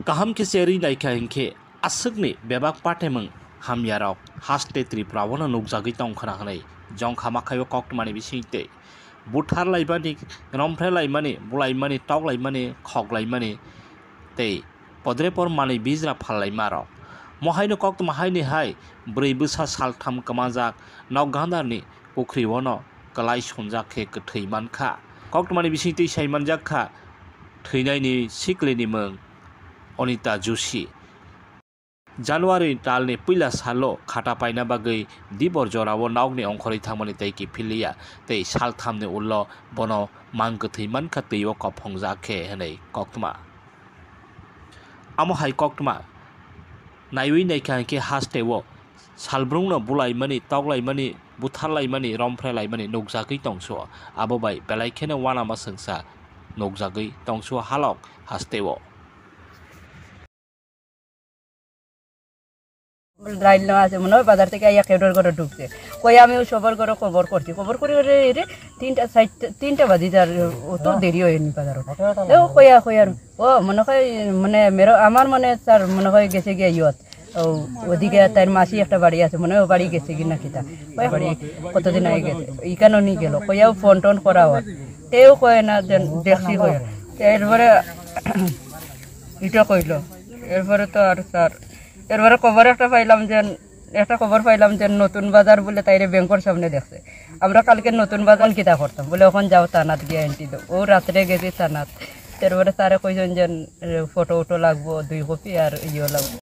kaham ke seri naika hingke asukni bebak patemeng hamyarok haste tripravona nugjagui tongkhana hanai jong khamakayo koktmani bisingte buthar laibani romphre laimani bulaimani tok laimani khok laimani tei podrepor mani bijra phallai marok mohaino koktma haini hai brei busa saltham kamajak nokgandarni pukriwono kalai sonjakhe kthei mankha koktmani bisingte saimanjakha theinai siklini mung Onita Joshi January talni puila salo khata paina bagui dibor jorao naugni ongkhori thangmani tei ki philia tei sal thamni ullo bono mangkthei mankha teiwo kophongjake henai koktma amo hai koktma naiwi naikha ke hastewo salbrungno bulaimani toklaimani butharlaimani romphraimani nugjagui tongso abo bai belaikhene wana masungsa nugjagui tongso halok hastewo line নেওয়া আছে মনে হয় বাজার থেকে আইয়া কেউটার ঘরে ঢুকছে কই আমিও সবার ঘরে খবর করছি খবর করে রে 3টা বাজি যার অত দেরি হয়নি বাজারও ও কইয়া ও মনে হয় মানে আমার মনে স্যার মনে হয় গেছে গিয়ে ইয়ত ওদিকে তার মাসি একটা বাড়ি আছে মনে হয় ও বাড়ি গেছে কিনা কিতা কই বাড়ি কতদিন আগে গেছে ইকানো নিয়ে গেল কইয়াও ফোন টোন করা হয় তেও কয় না দেখছি কয় এরপরে এটা কইল এরপরে তো আর স্যার এরপরে খবর একটা পাইলাম যে নতুন বাজার বলে তাইরে ব্যাংকের সামনে দেখছে আমরা কালকে নতুন বাজার কিতা করতাম বলে ওখান যাও থানাত গিয়ে এন্ট্রি দাও ও রাত্রে গেছি থানাত এরপরে স্যারে কইছেন যে ফটো লাগবো 2 কপি আর ইয়ে লাগবো